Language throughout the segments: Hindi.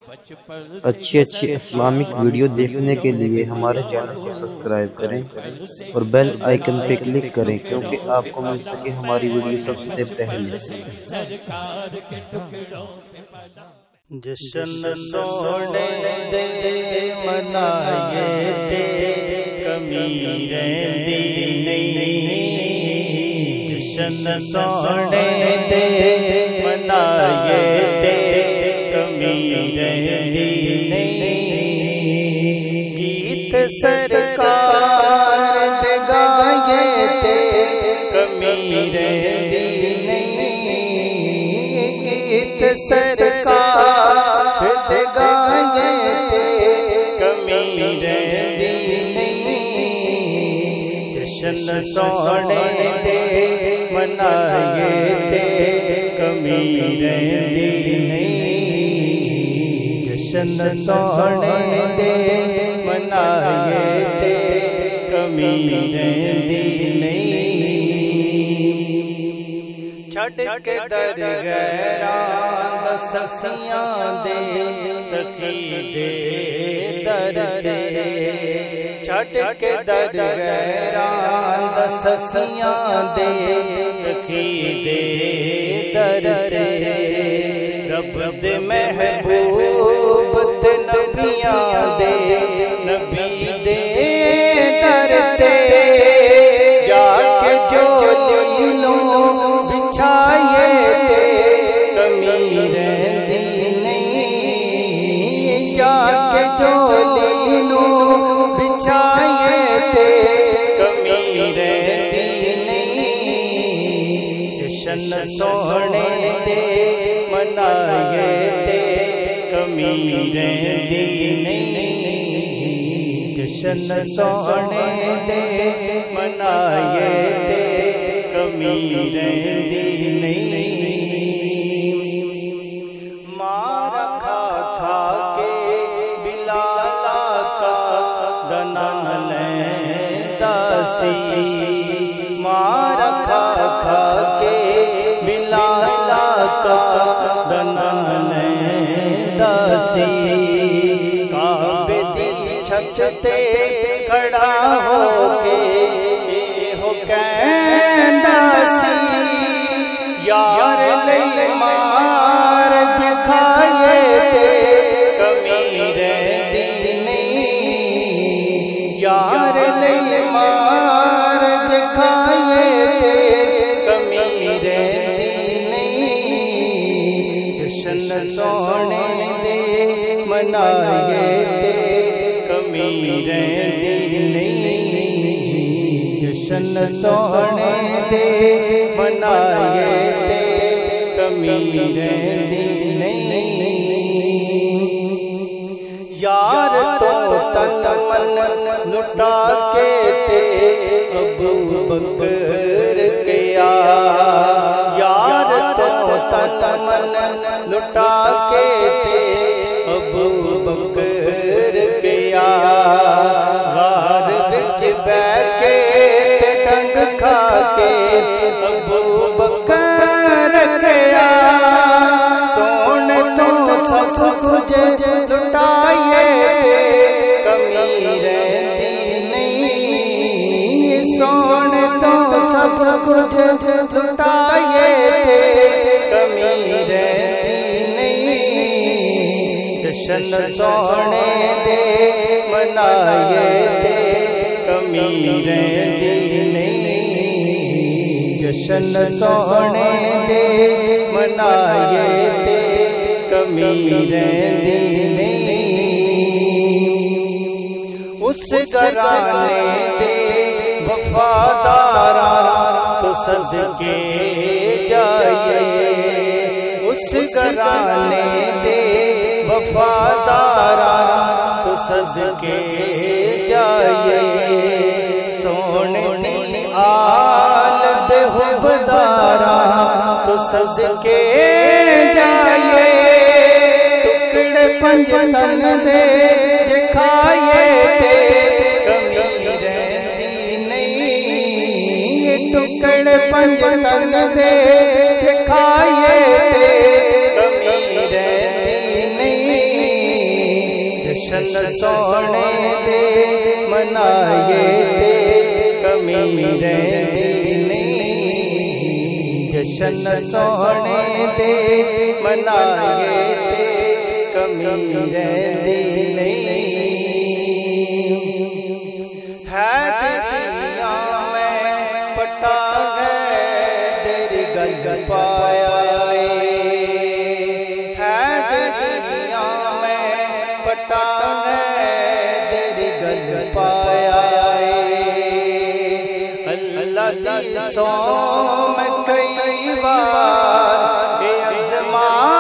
अच्छी अच्छी इस्लामिक वीडियो देखने के लिए हमारे चैनल को सब्सक्राइब करें और बेल आइकन पे क्लिक करें, क्योंकि आपको मिल सके हमारी वीडियो सबसे पहले। जश्न सोने दे मनाए ते कमी रहंदी नहीं। जश्न सोने दे मनाए ते कमी रहंदी नहीं। गीत सरकार दे गाए ते कमी रहंदी नहीं। गीत सरकार दे गाए ते कमी रहंदी नहीं। जश्न सोने दे मनाए ते कमी रहंदी नहीं। जश्न सोने दे मनाए ते कमी रहंदी नहीं। छड़ के दर गैरां सखियां दे सखी दे दर ते। छड़ के दर गैरां सखियां दे सखी दे दर ते। रब दे महबूब ते नबियां दे नबी दे दर ते। जाके जो दिलों बिछाए ते कमी रहंदी नहीं। जाके जो दिलों बिछाए ते कमी रहंदी नहीं। जश्न सोने दे मनाए ते कमी रहंदी नहीं। जश्न सोने दे मनाए ते कमी रहंदी नहीं। मार खा खा के बिलाला का गना लैंदा सी। मार खा खा के बिलाला का गना लैंदा सी। काबे दी छत ते खड़ा होके हो कहंदा सी। यार ले मार दिखाए ते कमी रहंदी नहीं। यार ले मार दिखाए ते कमी रहंदी नहीं। जश्न सोने दे मनाए ते कमी रहंदी नहीं। जश्न सोने दे मनाए ते कमी रहंदी नहीं। यार तो तन मन लुटा के ते अबू बकर गया। यार तो तन मन लुटा के ते अबू बकर गया। गार विच बैठ के ते डंग खा के अबू बकर गया। सोने तो सब कुछ लुटाए कमी रहंदी नहीं। सोने तो सब कुछ लुटाए कमी रहंदी नहीं। जश्न सोने दे मनाए ते कमी रहंदी नहीं। जश्न सोने दे मनाए ते कमी रहंदी नहीं। उस घराने दे वफादारा तो सदके जाइए। उस घराने दे वफादारा तो सदके जाइए। सोने दी आल दे हुबदारा तो सदके जाइए। टुकड़े पंज तन दे दिखाए ते कमी रहंदी नहीं। टुकड़े पंज तन दे दिखाए ते कमी रहंदी नहीं। जशन सोने दे मनाए ते कमी रहती नहीं। जशन सोने दे मनाए ते कमी रहती नहीं। है दुनिया में पटा है तेरी गल पाया है दुनिया में पटा है तेरी गल पाया अल्लाह दी सौ में कई बार आजमाया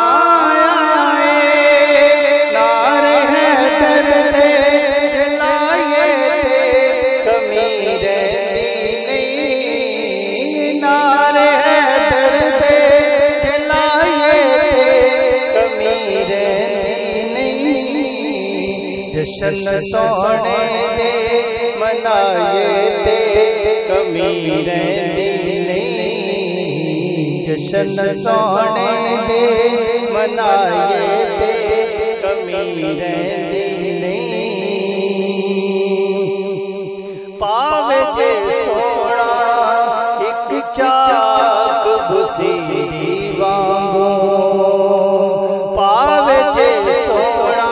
नारे है दर्द लाए थे कमी रहती नहीं। नारे है दर्द लाए थे कमी रहती नहीं। जशन सोने दे मनाए थे कमी रहती नहीं। जशन सोने दे मनाए थे कमी रहती नहीं। पावे जे सोना एक चाक भुसी वांगो पावे जे सोना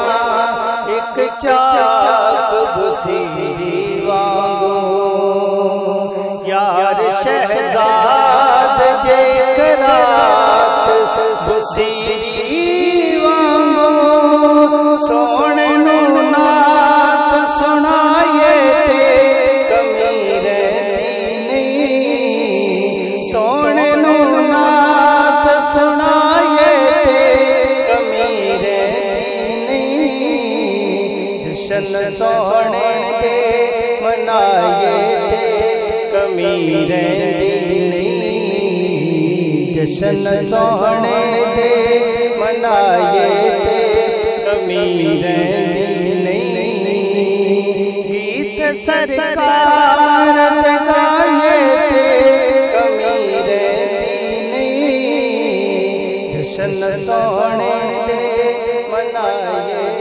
एक चाक भुसी वांगो यार शहजाद जे करात भुसी वांगो सोने नु नात सुनाए थे कमी रहती नहीं। सोने नु नात सुनाए थे कमी रहती नहीं। जशन सोने दे मनाए थे कमी रहती नहीं। जशन सोने दे मनाए थे कमी रहती नहीं। गीत सरकार गाए थे कमी रहती नहीं। जशन सोने दे मनाए